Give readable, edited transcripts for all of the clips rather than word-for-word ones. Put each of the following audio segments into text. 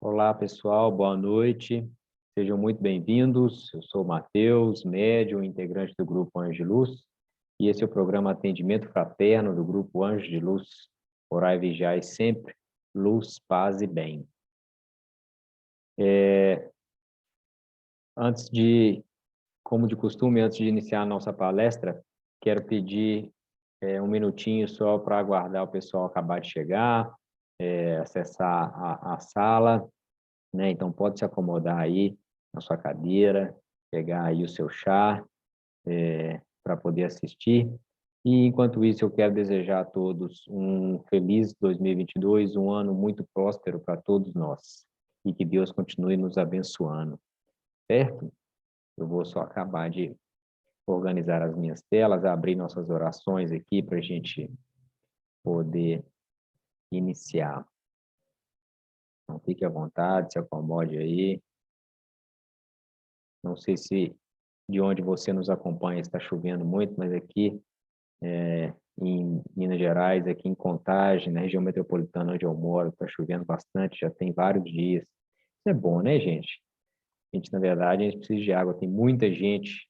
Olá, pessoal, boa noite. Sejam muito bem-vindos. Eu sou o Matheus, médium, integrante do Grupo Anjo de Luz, e esse é o programa Atendimento Fraterno do Grupo Anjo de Luz. Orai e vigiai sempre, luz, paz e bem. Antes de, como de costume, antes de iniciar a nossa palestra, quero pedir um minutinho só para aguardar o pessoal acabar de chegar, acessar a sala, né? Então, pode se acomodar aí na sua cadeira, pegar aí o seu chá, para poder assistir. E, enquanto isso, eu quero desejar a todos um feliz 2022, um ano muito próspero para todos nós. E que Deus continue nos abençoando, certo? Eu vou só acabar de organizar as minhas telas, abrir nossas orações aqui para a gente poder iniciar. Então, fique à vontade, se acomode aí. Não sei se de onde você nos acompanha está chovendo muito, mas aqui em Minas Gerais, aqui em Contagem, na região metropolitana onde eu moro, está chovendo bastante, já tem vários dias. Isso é bom, né, gente? Na verdade, a gente precisa de água, tem muita gente,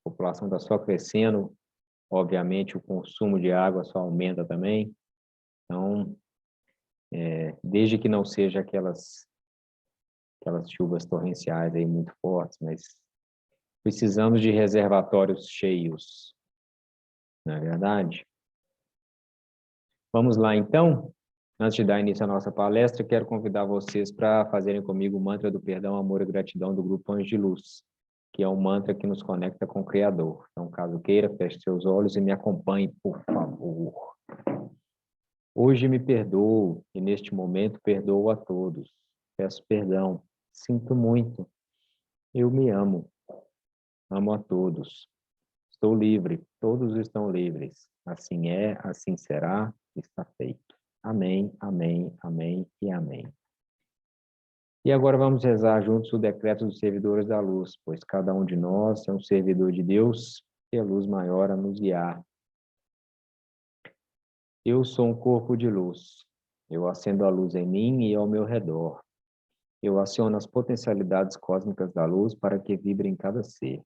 a população está só crescendo, obviamente o consumo de água só aumenta também. Então, desde que não seja aquelas chuvas torrenciais aí muito fortes, mas precisamos de reservatórios cheios, não é verdade? Vamos lá, então? Antes de dar início à nossa palestra, quero convidar vocês para fazerem comigo o mantra do perdão, amor e gratidão do Grupo Anjo de Luz, que é um mantra que nos conecta com o Criador. Então, caso queira, feche seus olhos e me acompanhe, por favor. Hoje me perdoo e neste momento perdoo a todos. Peço perdão. Sinto muito. Eu me amo. Amo a todos. Estou livre. Todos estão livres. Assim é, assim será, está feito. Amém, amém, amém e amém. E agora vamos rezar juntos o decreto dos servidores da luz, pois cada um de nós é um servidor de Deus e a luz maior a nos guiar. Eu sou um corpo de luz. Eu acendo a luz em mim e ao meu redor. Eu aciono as potencialidades cósmicas da luz para que vibre em cada ser.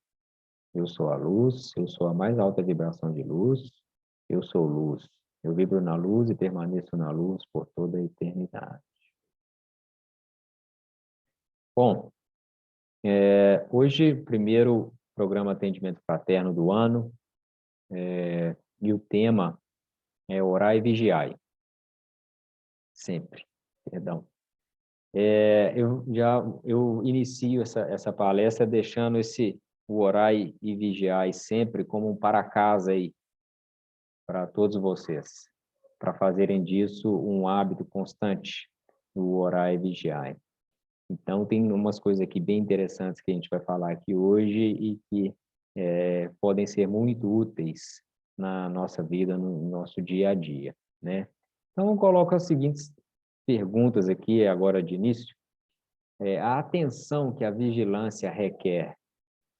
Eu sou a luz, eu sou a mais alta vibração de luz, eu sou luz. Eu vibro na luz e permaneço na luz por toda a eternidade. Bom, hoje, primeiro programa Atendimento Fraterno do ano, e o tema é orar e vigiar. Sempre, perdão. Eu inicio essa palestra deixando o orar e vigiar sempre como um para-casa aí para todos vocês, para fazerem disso um hábito constante, o orar e vigiar. Então, tem umas coisas aqui bem interessantes que a gente vai falar aqui hoje e que podem ser muito úteis na nossa vida, no nosso dia a dia, né? Então, eu coloco as seguintes perguntas aqui, agora de início. A atenção que a vigilância requer,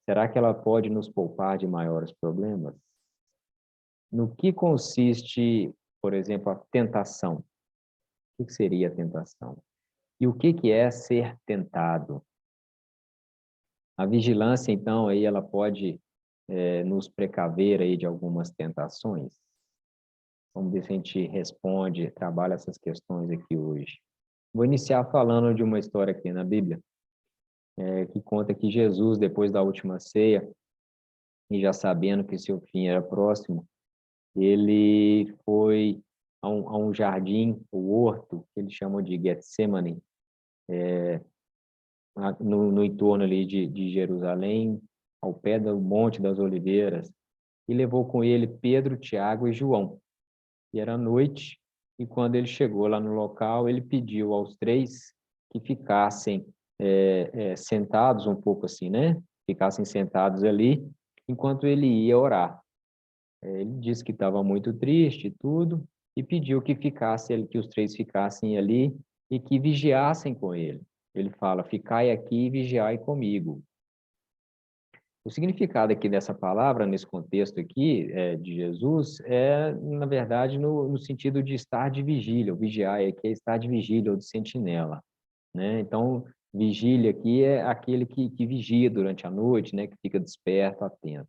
será que ela pode nos poupar de maiores problemas? No que consiste, por exemplo, a tentação? O que seria a tentação? E o que é ser tentado? A vigilância, então, aí ela pode nos precaver aí de algumas tentações? Vamos ver se a gente responde, trabalha essas questões aqui hoje. Vou iniciar falando de uma história aqui na Bíblia, que conta que Jesus, depois da última ceia, e já sabendo que seu fim era próximo, ele foi a um jardim, o horto, que eles chamam de Getsemane, no entorno ali de Jerusalém, ao pé do Monte das Oliveiras, e levou com ele Pedro, Tiago e João. E era noite, e quando ele chegou lá no local, ele pediu aos três que ficassem sentados um pouco assim, né? Ficassem sentados ali, enquanto ele ia orar. Ele disse que estava muito triste e tudo, e pediu que os três ficassem ali e que vigiassem com ele. Ele fala, ficai aqui e vigiai comigo. O significado aqui dessa palavra, nesse contexto aqui de Jesus, na verdade, no sentido de estar de vigília. O vigiar aqui é estar de vigília ou de sentinela. né? Então, vigília aqui é aquele que vigia durante a noite, né? Que fica desperto, atento.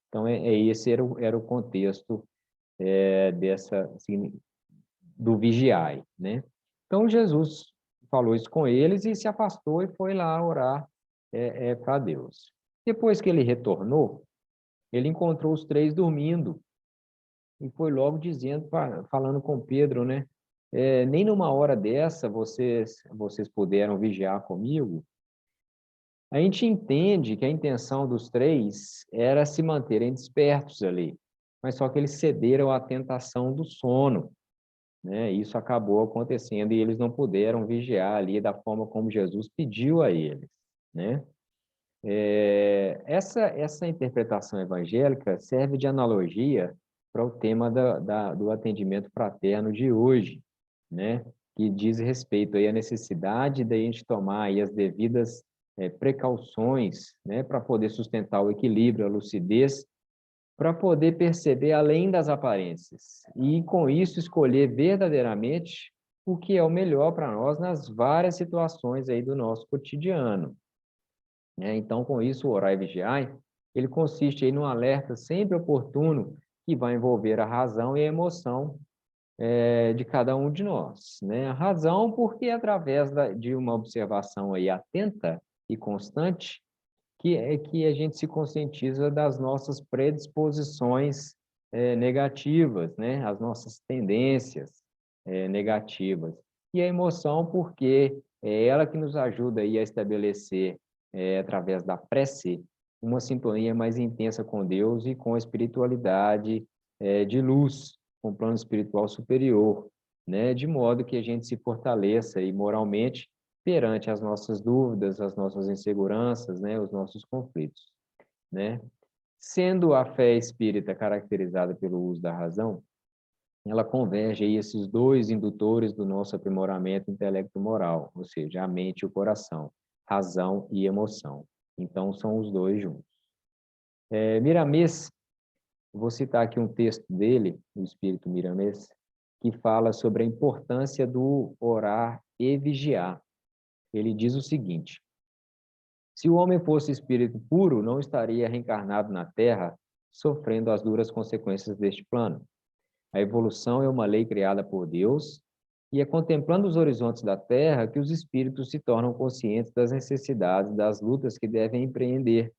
Então, esse era o contexto assim, do vigiai, né? Então, Jesus falou isso com eles e se afastou e foi lá orar para Deus. Depois que ele retornou, ele encontrou os três dormindo e foi logo dizendo, falando com Pedro, né? Nem numa hora dessa vocês puderam vigiar comigo. A gente entende que a intenção dos três era se manterem despertos ali, mas só que eles cederam à tentação do sono, né? Isso acabou acontecendo e eles não puderam vigiar ali da forma como Jesus pediu a eles, né? Essa interpretação evangélica serve de analogia para o tema do atendimento fraterno de hoje, né? Que diz respeito aí à necessidade da gente tomar aí as devidas precauções, né? Para poder sustentar o equilíbrio, a lucidez, para poder perceber além das aparências e, com isso, escolher verdadeiramente o que é o melhor para nós nas várias situações aí do nosso cotidiano, né? Então, com isso, o orar e vigiar, ele consiste aí num alerta sempre oportuno que vai envolver a razão e a emoção de cada um de nós, né? A razão porque é através de uma observação aí atenta e constante que a gente se conscientiza das nossas predisposições negativas, né? As nossas tendências negativas. E a emoção porque é ela que nos ajuda aí a estabelecer através da prece, uma sintonia mais intensa com Deus e com a espiritualidade de luz, com o plano espiritual superior, né? De modo que a gente se fortaleça aí moralmente perante as nossas dúvidas, as nossas inseguranças, né? Os nossos conflitos, né? Sendo a fé espírita caracterizada pelo uso da razão, ela converge aí esses dois indutores do nosso aprimoramento intelecto-moral, ou seja, a mente e o coração, razão e emoção. Então, são os dois juntos. Miramês, vou citar aqui um texto dele, do Espírito Miramês, que fala sobre a importância do orar e vigiar. Ele diz o seguinte: se o homem fosse espírito puro, não estaria reencarnado na Terra, sofrendo as duras consequências deste plano. A evolução é uma lei criada por Deus, e é contemplando os horizontes da Terra que os espíritos se tornam conscientes das necessidades, das lutas que devem empreender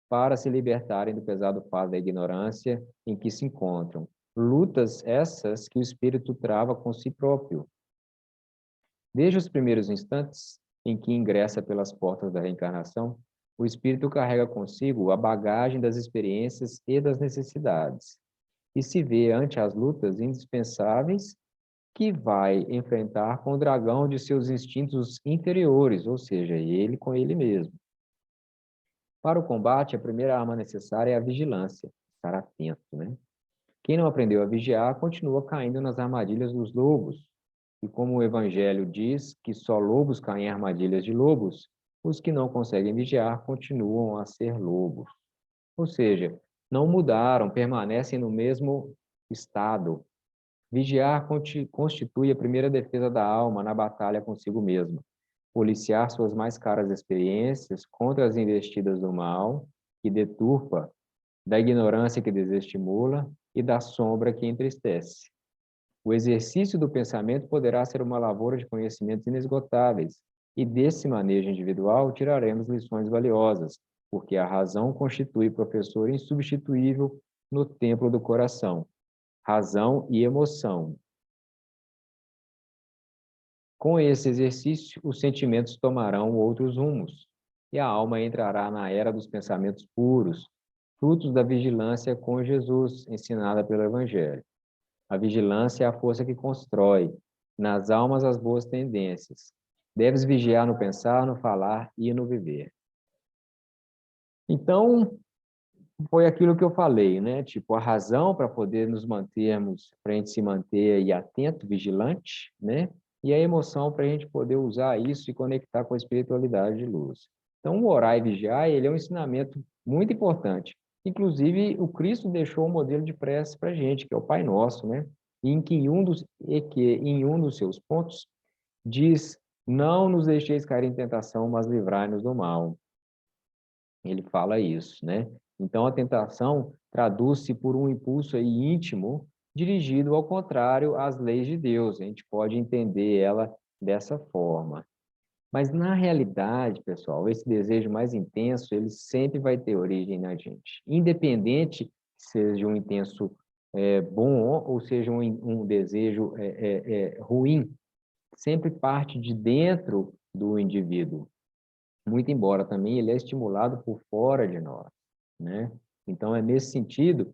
para se libertarem do pesado fardo da ignorância em que se encontram. Lutas essas que o espírito trava com si próprio. Desde os primeiros instantes em que ingressa pelas portas da reencarnação, o espírito carrega consigo a bagagem das experiências e das necessidades, e se vê ante as lutas indispensáveis que vai enfrentar com o dragão de seus instintos inferiores, ou seja, ele com ele mesmo. Para o combate, a primeira arma necessária é a vigilância, estar atento, né? Quem não aprendeu a vigiar continua caindo nas armadilhas dos lobos. E como o Evangelho diz que só lobos caem em armadilhas de lobos, os que não conseguem vigiar continuam a ser lobos. Ou seja, não mudaram, permanecem no mesmo estado. Vigiar constitui a primeira defesa da alma na batalha consigo mesma. Policiar suas mais caras experiências contra as investidas do mal, que deturpa, da ignorância que desestimula e da sombra que entristece. O exercício do pensamento poderá ser uma lavoura de conhecimentos inesgotáveis, e desse manejo individual tiraremos lições valiosas, porque a razão constitui professor insubstituível no templo do coração. Razão e emoção. Com esse exercício, os sentimentos tomarão outros rumos, e a alma entrará na era dos pensamentos puros, frutos da vigilância com Jesus, ensinada pelo Evangelho. A vigilância é a força que constrói nas almas as boas tendências. Deves vigiar no pensar, no falar e no viver. Então, foi aquilo que eu falei, né? Tipo, a razão para poder nos mantermos, para a gente se manter aí atento, vigilante, né? E a emoção para a gente poder usar isso e conectar com a espiritualidade de luz. Então, o orar e vigiar, ele é um ensinamento muito importante. Inclusive, o Cristo deixou um modelo de prece para a gente, que é o Pai Nosso, né? Em que em um dos seus pontos diz Não nos deixeis cair em tentação, mas livrai-nos do mal. Ele fala isso, né? Então, a tentação traduz-se por um impulso aí íntimo, dirigido ao contrário às leis de Deus. A gente pode entender ela dessa forma. Mas, na realidade, pessoal, esse desejo mais intenso, ele sempre vai ter origem na gente. Independente se seja um intenso bom ou seja um desejo ruim, sempre parte de dentro do indivíduo. Muito embora também ele é estimulado por fora de nós, né? Então, é nesse sentido,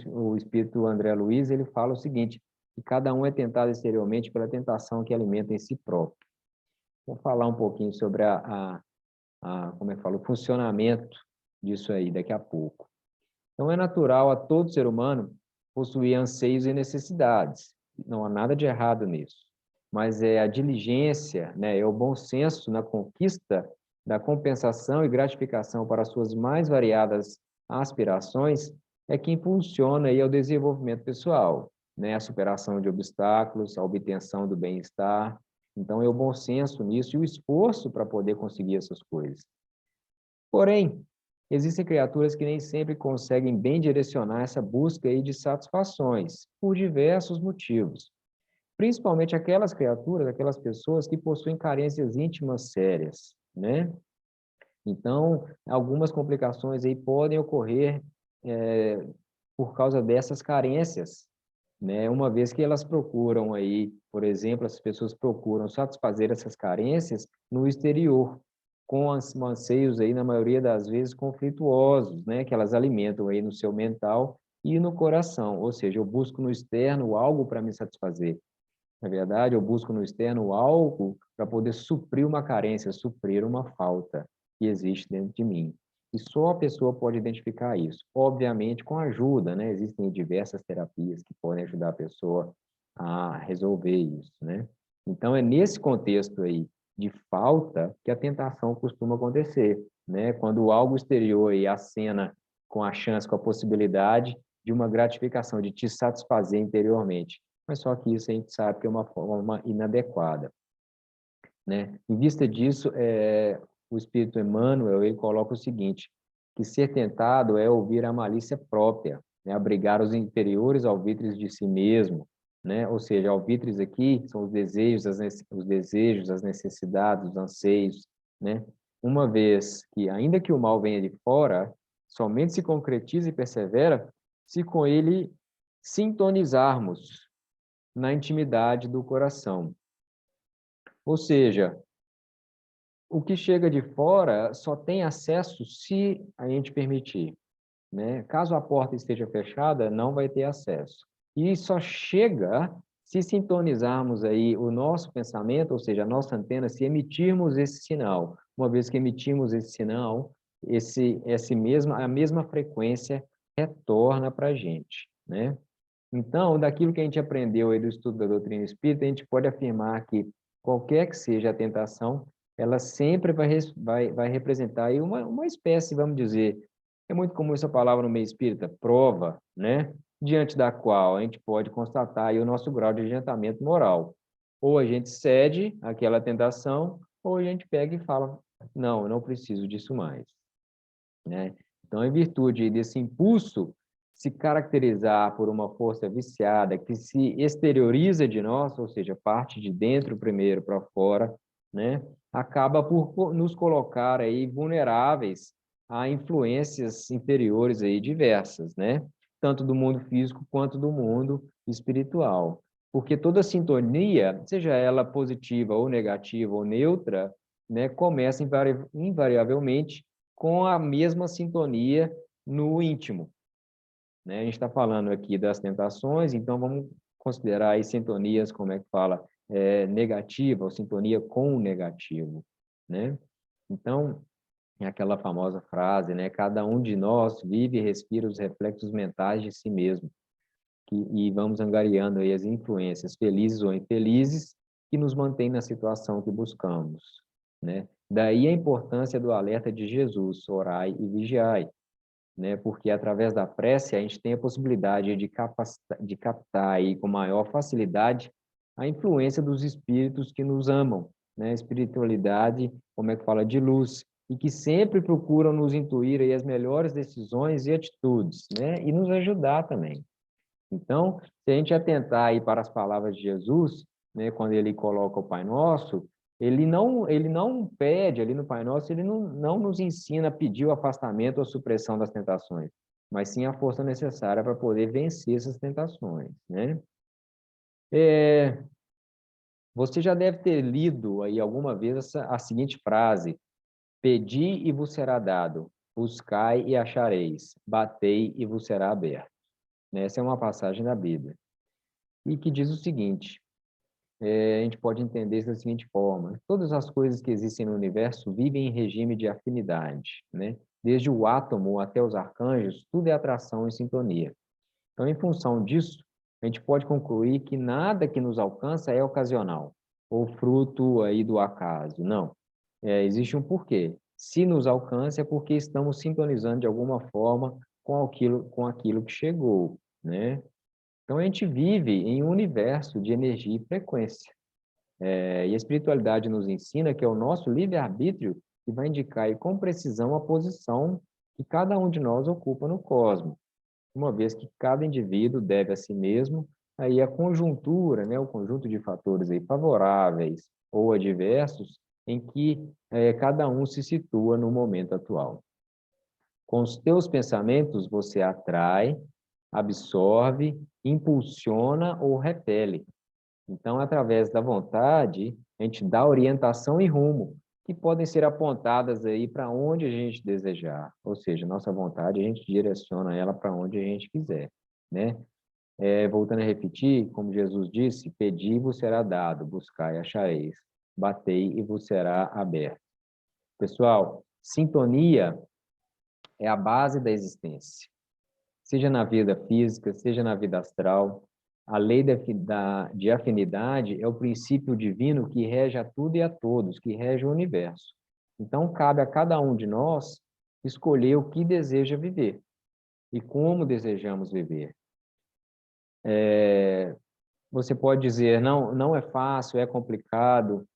o espírito André Luiz, ele fala o seguinte, que cada um é tentado exteriormente pela tentação que alimenta em si próprio. Vou falar um pouquinho sobre como é que fala, o funcionamento disso aí daqui a pouco. Então, é natural a todo ser humano possuir anseios e necessidades. Não há nada de errado nisso. Mas é a diligência, né, é o bom senso na conquista da compensação e gratificação para suas mais variadas aspirações é que impulsiona aí o desenvolvimento pessoal, né, a superação de obstáculos, a obtenção do bem-estar. Então, é o bom senso nisso e o esforço para poder conseguir essas coisas. Porém, existem criaturas que nem sempre conseguem bem direcionar essa busca aí de satisfações, por diversos motivos. Principalmente aquelas criaturas, aquelas pessoas que possuem carências íntimas sérias, né? Então, algumas complicações aí podem ocorrer por causa dessas carências, né? Uma vez que elas procuram aí, por exemplo, as pessoas procuram satisfazer essas carências no exterior, com anseios aí, na maioria das vezes, conflituosos, né? Que elas alimentam aí no seu mental e no coração, ou seja, eu busco no externo algo para me satisfazer. Na verdade, eu busco no externo algo para poder suprir uma carência, suprir uma falta que existe dentro de mim. E só a pessoa pode identificar isso. Obviamente, com ajuda, né? Existem diversas terapias que podem ajudar a pessoa a resolver isso, né? Então, é nesse contexto aí de falta que a tentação costuma acontecer, né? Quando algo exterior aí acena com a chance, com a possibilidade de uma gratificação, de te satisfazer interiormente. Mas só que isso a gente sabe que é uma forma inadequada, né? Em vista disso, o Espírito Emmanuel, ele coloca o seguinte, que ser tentado é ouvir a malícia própria, né? Abrigar os inferiores alvitres de si mesmo, né? Ou seja, alvitres aqui são os desejos, as necessidades, os anseios, né? Uma vez que, ainda que o mal venha de fora, somente se concretiza e persevera se com ele sintonizarmos na intimidade do coração. Ou seja, o que chega de fora só tem acesso se a gente permitir, né? Caso a porta esteja fechada, não vai ter acesso. E só chega se sintonizarmos aí o nosso pensamento, ou seja, a nossa antena, se emitirmos esse sinal. Uma vez que emitimos esse sinal, a mesma frequência retorna para a gente, né? Então, daquilo que a gente aprendeu aí do estudo da doutrina espírita, a gente pode afirmar que qualquer que seja a tentação, ela sempre vai representar aí uma espécie, vamos dizer, é muito comum essa palavra no meio espírita, prova, né? Diante da qual a gente pode constatar aí o nosso grau de adiantamento moral. Ou a gente cede àquela tentação, ou a gente pega e fala, não, eu não preciso disso mais, né? Então, em virtude desse impulso se caracterizar por uma força viciada que se exterioriza de nós, ou seja, parte de dentro primeiro para fora, né? Acaba por nos colocar aí vulneráveis a influências interiores aí diversas, né? Tanto do mundo físico quanto do mundo espiritual. Porque toda sintonia, seja ela positiva ou negativa ou neutra, né, começa invariavelmente com a mesma sintonia no íntimo, né? A gente está falando aqui das tentações, então vamos considerar aí sintonias, como é que fala, negativa, ou sintonia com o negativo, né? Então, é aquela famosa frase, né? Cada um de nós vive e respira os reflexos mentais de si mesmo, e vamos angariando aí as influências, felizes ou infelizes, que nos mantêm na situação que buscamos, né? Daí a importância do alerta de Jesus, orai e vigiai, né? Porque através da prece a gente tem a possibilidade de captar aí com maior facilidade a influência dos espíritos que nos amam, né? Espiritualidade, como é que fala, de luz, e que sempre procuram nos intuir aí as melhores decisões e atitudes, né? E nos ajudar também. Então, se a gente atentar aí para as palavras de Jesus, né, quando ele coloca o Pai Nosso, ele não pede ali no Pai Nosso, ele não nos ensina a pedir o afastamento ou a supressão das tentações, mas sim a força necessária para poder vencer essas tentações, né? Você já deve ter lido aí alguma vez a seguinte frase: pedi e vos será dado, buscai e achareis, batei e vos será aberto. Essa é uma passagem da Bíblia, e que diz o seguinte: a gente pode entender isso da seguinte forma: todas as coisas que existem no universo vivem em regime de afinidade, né? Desde o átomo até os arcanjos, tudo é atração e sintonia. Então, em função disso, a gente pode concluir que nada que nos alcança é ocasional, ou fruto aí do acaso. Não. Existe um porquê. Se nos alcança, é porque estamos sintonizando de alguma forma com aquilo que chegou, né? Então, a gente vive em um universo de energia e frequência. E a espiritualidade nos ensina que é o nosso livre-arbítrio que vai indicar aí, com precisão a posição que cada um de nós ocupa no cosmos, uma vez que cada indivíduo deve a si mesmo aí a conjuntura, né, o conjunto de fatores aí favoráveis ou adversos em que cada um se situa no momento atual. Com os teus pensamentos, você atrai, absorve, impulsiona ou repele. Então, através da vontade, a gente dá orientação e rumo, que podem ser apontadas aí para onde a gente desejar. Ou seja, nossa vontade, a gente direciona ela para onde a gente quiser, né? Voltando a repetir, como Jesus disse: pedi e vos será dado, buscai e achareis, batei e vos será aberto. Pessoal, sintonia é a base da existência. Seja na vida física, seja na vida astral, a lei de afinidade é o princípio divino que rege a tudo e a todos, que rege o universo. Então, cabe a cada um de nós escolher o que deseja viver e como desejamos viver. Você pode dizer: não, não é fácil, é complicado.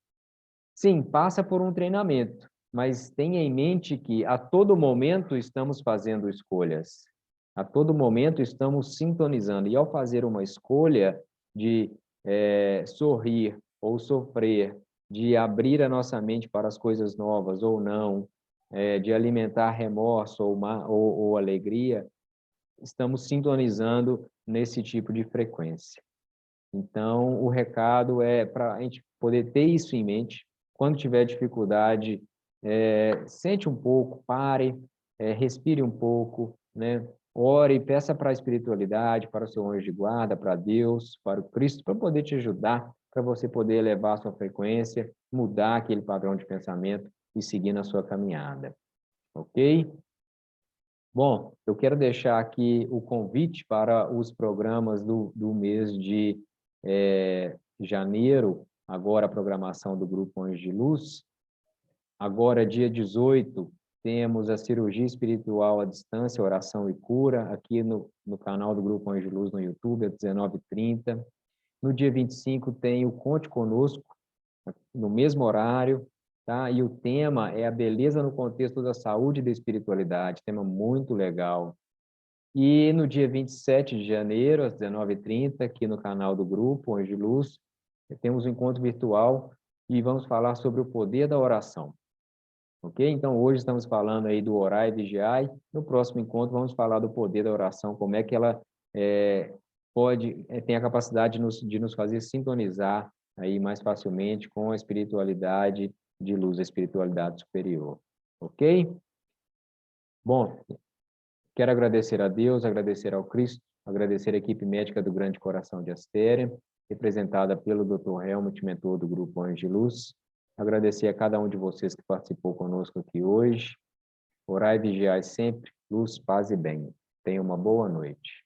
Sim, passa por um treinamento, mas tenha em mente que a todo momento estamos fazendo escolhas. A todo momento estamos sintonizando. E ao fazer uma escolha de sorrir ou sofrer, de abrir a nossa mente para as coisas novas ou não, de alimentar remorso ou alegria, estamos sintonizando nesse tipo de frequência. Então, o recado é para a gente poder ter isso em mente. Quando tiver dificuldade, sente um pouco, pare, respire um pouco, né? Ore, peça para a espiritualidade, para o seu anjo de guarda, para Deus, para o Cristo, para poder te ajudar, para você poder elevar a sua frequência, mudar aquele padrão de pensamento e seguir na sua caminhada. Ok? Bom, eu quero deixar aqui o convite para os programas do mês de janeiro, agora a programação do Grupo Anjos de Luz. Agora, dia 18, temos a cirurgia espiritual à distância, oração e cura, aqui no canal do Grupo Anjos de Luz no YouTube, às 19h30. No dia 25, tem o Conte Conosco, no mesmo horário, tá? E o tema é a beleza no contexto da saúde e da espiritualidade, tema muito legal. E no dia 27 de janeiro, às 19h30, aqui no canal do Grupo Anjos de Luz, temos um encontro virtual e vamos falar sobre o poder da oração. Ok? Então, hoje estamos falando aí do orar e vigiar. No próximo encontro, vamos falar do poder da oração, como é que ela tem a capacidade de nos fazer sintonizar aí mais facilmente com a espiritualidade de luz, a espiritualidade superior. Ok? Bom, quero agradecer a Deus, agradecer ao Cristo, agradecer a equipe médica do Grande Coração de Astéria, representada pelo Dr. Helmut, mentor do Grupo Anjos de Luz. Agradecer a cada um de vocês que participou conosco aqui hoje. Orai e vigiai sempre, luz, paz e bem. Tenha uma boa noite.